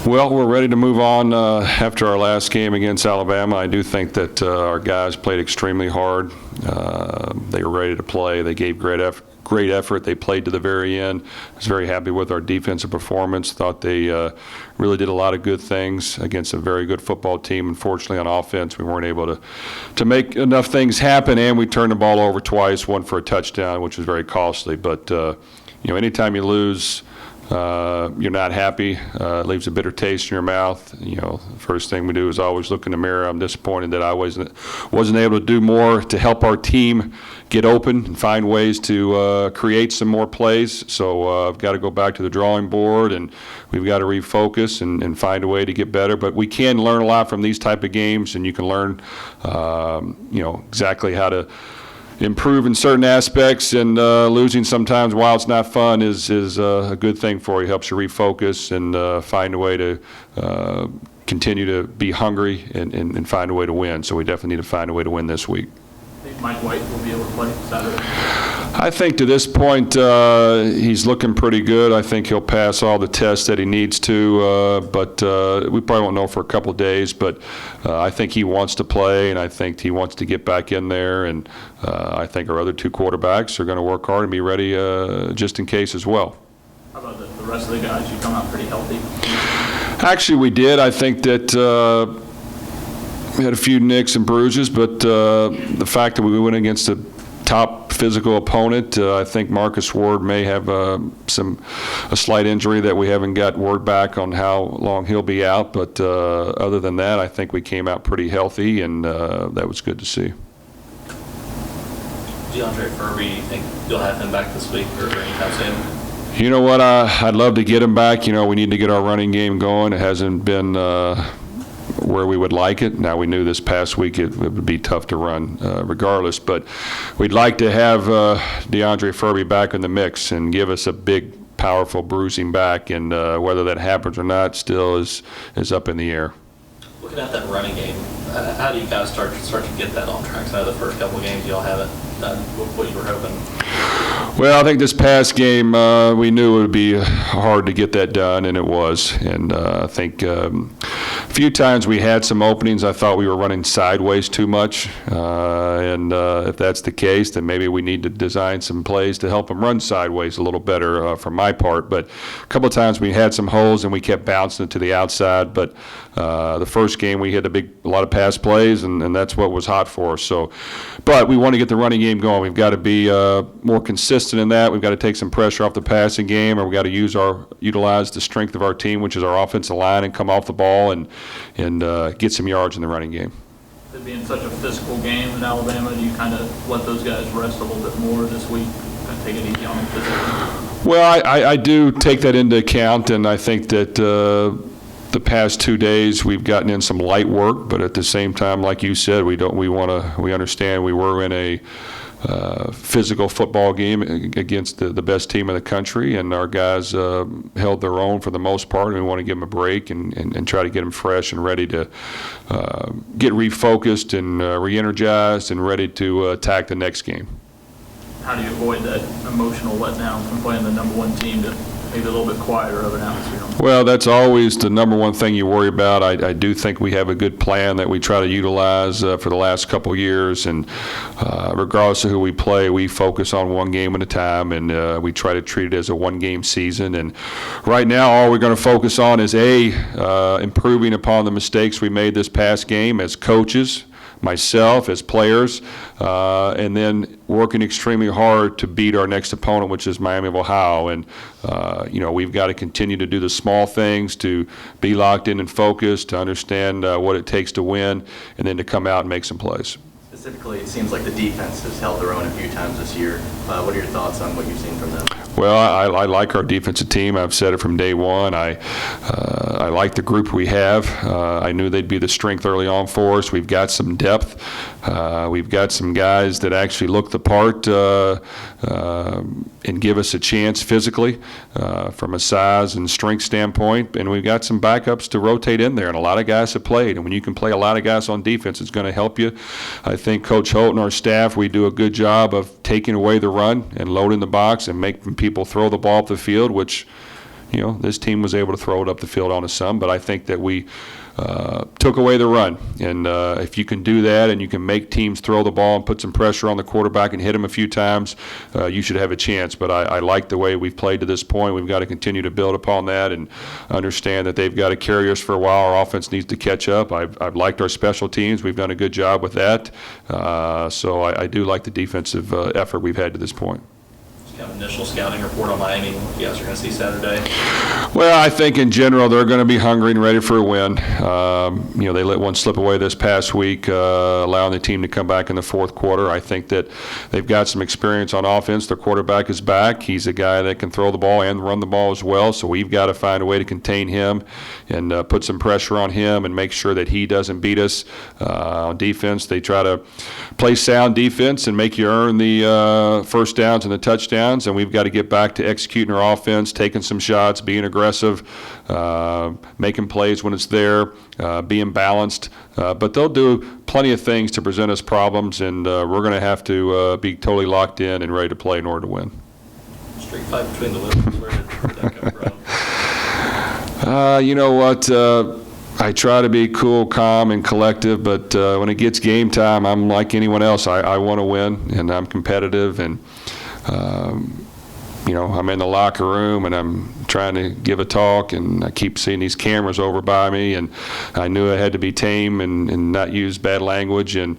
Well, we're ready to move on after our last game against Alabama. I do think that our guys played extremely hard. They were ready to play. They gave great effort. They played to the very end. I was very happy with our defensive performance. Thought they really did a lot of good things against a very good football team. Unfortunately, on offense, we weren't able to make enough things happen, and we turned the ball over twice, one for a touchdown, which was very costly. But, anytime you lose, you're not happy. It leaves a bitter taste in your mouth. The first thing we do is always look in the mirror. I'm disappointed that I wasn't able to do more to help our team get open and find ways to create some more plays. So I've got to go back to the drawing board, and we've got to refocus and find a way to get better. But we can learn a lot from these type of games, and you can learn, exactly how to improve in certain aspects, and losing sometimes while it's not fun is a good thing for you. Helps you refocus and find a way to continue to be hungry and find a way to win. So we definitely need to find a way to win this week. I think Mike White will be able to play Saturday. I think to this point he's looking pretty good. I think he'll pass all the tests that he needs to, but we probably won't know for a couple of days. But I think he wants to play, and I think he wants to get back in there. And I think our other two quarterbacks are going to work hard and be ready just in case as well. How about the rest of the guys? You come out pretty healthy? Actually, we did. I think that we had a few nicks and bruises, but the fact that we went against a top physical opponent, I think Marcus Ward may have a slight injury that we haven't got word back on how long he'll be out. But other than that, I think we came out pretty healthy, and that was good to see. DeAndre Furby, you think you'll have him back this week or anytime soon? You know what? I'd love to get him back. We need to get our running game going. It hasn't been where we would like it. Now, we knew this past week it would be tough to run regardless, but we'd like to have DeAndre Furby back in the mix and give us a big, powerful bruising back, and whether that happens or not still is up in the air. Looking at that running game, how do you guys start to get that on track? So I know the first couple of games you all haven't done what you were hoping. Well, I think this past game we knew it would be hard to get that done, and it was. And I think a few times we had some openings. I thought we were running sideways too much, and if that's the case, then maybe we need to design some plays to help them run sideways a little better from my part. But a couple of times we had some holes and we kept bouncing it to the outside. But the first game we had a lot of pass plays, and that's what was hot for us. So, but we want to get the running game going. We've got to be more consistent in that. We've got to take some pressure off the passing game, or we've got to utilize the strength of our team, which is our offensive line, and come off the ball and get some yards in the running game. It being such a physical game in Alabama, do you kind of let those guys rest a little bit more this week, kind of take it easy on them physically? Well, I do take that into account, and I think that the past 2 days we've gotten in some light work, but at the same time, like you said, we understand we were in a physical football game against the best team in the country, and our guys held their own for the most part, and we want to give them a break and try to get them fresh and ready to get refocused and re-energized and ready to attack the next game. How do you avoid that emotional letdown from playing the number one team to maybe a little bit quieter of an atmosphere? Well, that's always the number one thing you worry about. I do think we have a good plan that we try to utilize for the last couple of years, and regardless of who we play, we focus on one game at a time, and we try to treat it as a one-game season. And right now, all we're going to focus on is improving upon the mistakes we made this past game as coaches, myself, as players, and then working extremely hard to beat our next opponent, which is Miami of Ohio. And we've got to continue to do the small things, to be locked in and focused, to understand what it takes to win, and then to come out and make some plays. Specifically, it seems like the defense has held their own a few times this year. What are your thoughts on what you've seen from them? Well, I like our defensive team. I've said it from day one. I like the group we have. I knew they'd be the strength early on for us. We've got some depth. We've got some guys that actually look the part and give us a chance physically from a size and strength standpoint. And we've got some backups to rotate in there, and a lot of guys have played. And when you can play a lot of guys on defense, it's going to help you. I think Coach Holt and our staff, we do a good job of taking away the run and loading the box and making people throw the ball up the field, which this team was able to throw it up the field on us some, but I think that we took away the run. And if you can do that and you can make teams throw the ball and put some pressure on the quarterback and hit him a few times, you should have a chance. But I like the way we've played to this point. We've got to continue to build upon that and understand that they've got to carry us for a while. Our offense needs to catch up. I've liked our special teams. We've done a good job with that. So I do like the defensive effort we've had to this point. Kind of initial scouting report on Miami, you guys are going to see Saturday? Well, I think in general they're going to be hungry and ready for a win. They let one slip away this past week, allowing the team to come back in the fourth quarter. I think that they've got some experience on offense. Their quarterback is back. He's a guy that can throw the ball and run the ball as well, so we've got to find a way to contain him and put some pressure on him and make sure that he doesn't beat us. On defense, they try to play sound defense and make you earn the first downs and the touchdowns. And we've got to get back to executing our offense, taking some shots, being aggressive, making plays when it's there, being balanced. But they'll do plenty of things to present us problems, and we're going to have to be totally locked in and ready to play in order to win. Street fight between the Liberals, where did that come from? You know what? I try to be cool, calm, and collective, but when it gets game time, I'm like anyone else. I want to win, and I'm competitive, and I'm in the locker room and I'm trying to give a talk, and I keep seeing these cameras over by me, and I knew I had to be tame and not use bad language. And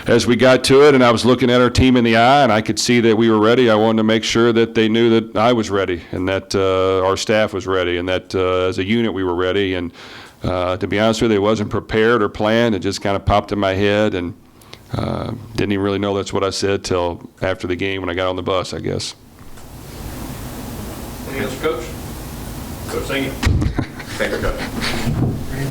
as we got to it and I was looking at our team in the eye and I could see that we were ready, I wanted to make sure that they knew that I was ready and that our staff was ready and that as a unit we were ready. And to be honest with you, it wasn't prepared or planned. It just kind of popped in my head, and didn't even really know that's what I said till after the game when I got on the bus, I guess. Anything else, Coach? Coach, thank you. Thank you, Coach.